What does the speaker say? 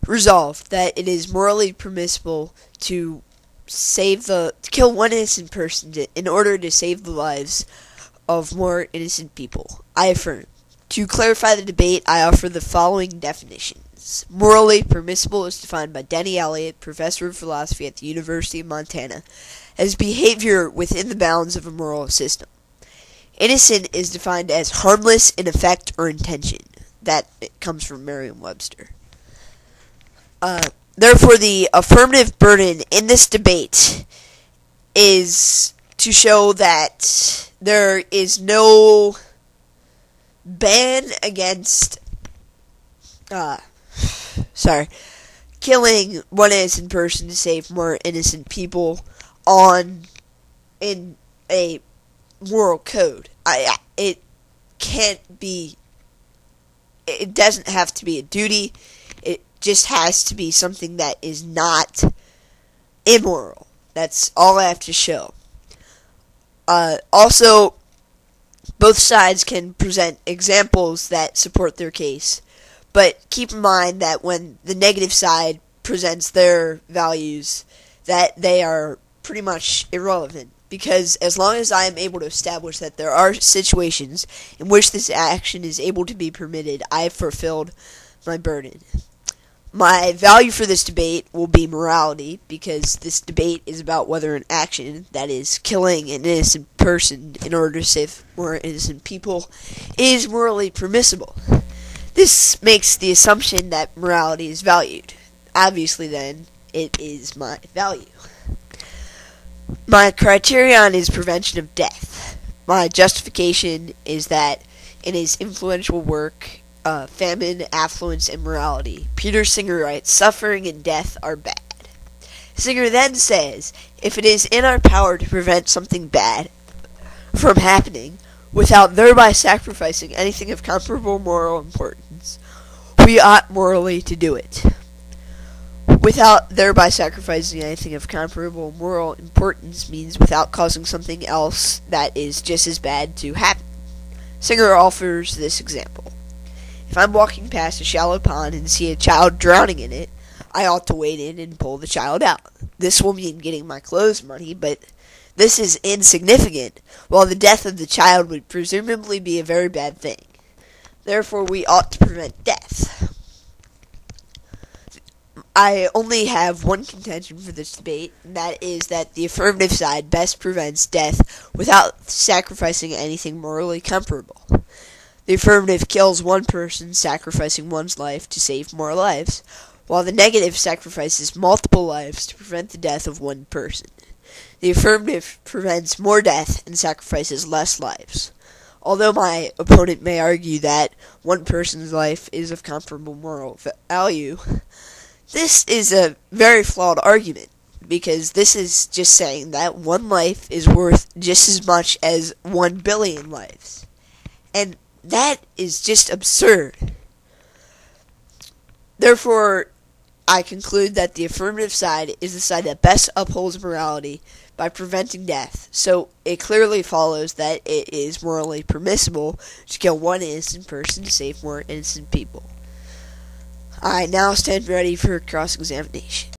resolved that it is morally permissible to kill one innocent person in order to save the lives of more innocent people. I affirm. To clarify the debate, I offer the following definitions. Morally permissible is defined by Denny Elliott, professor of philosophy at the University of Montana, as behavior within the bounds of a moral system. Innocent is defined as harmless in effect or intention. That comes from Merriam-Webster. Therefore, the affirmative burden in this debate is to show that there is no ban against killing one innocent person to save more innocent people in a moral code. It can't be. It doesn't have to be a duty. It just has to be something that is not immoral. That's all I have to show. Also, both sides can present examples that support their case, but keep in mind that when the negative side presents their values, that they are pretty much irrelevant, because as long as I am able to establish that there are situations in which this action is able to be permitted, I have fulfilled my burden. My value for this debate will be morality, because this debate is about whether an action, that is, killing an innocent person in order to save more innocent people, is morally permissible. This makes the assumption that morality is valued. Obviously, then, it is my value. My criterion is prevention of death. My justification is that in his influential work, Famine, Affluence, and Morality, Peter Singer writes, "Suffering and death are bad." Singer then says, if it is in our power to prevent something bad from happening, without thereby sacrificing anything of comparable moral importance, we ought morally to do it. Without thereby sacrificing anything of comparable moral importance means without causing something else that is just as bad to happen. Singer offers this example. If I'm walking past a shallow pond and see a child drowning in it, I ought to wade in and pull the child out. This will mean getting my clothes muddy, but this is insignificant, while the death of the child would presumably be a very bad thing. Therefore, we ought to prevent death. I only have one contention for this debate, and that is that the affirmative side best prevents death without sacrificing anything morally comparable. The affirmative kills one person, sacrificing one's life to save more lives, while the negative sacrifices multiple lives to prevent the death of one person. The affirmative prevents more death and sacrifices less lives. Although my opponent may argue that one person's life is of comparable moral value, this is a very flawed argument, because this is just saying that one life is worth just as much as 1 billion lives. And that is just absurd. Therefore, I conclude that the affirmative side is the side that best upholds morality by preventing death, so it clearly follows that it is morally permissible to kill one innocent person to save more innocent people. I now stand ready for cross-examination.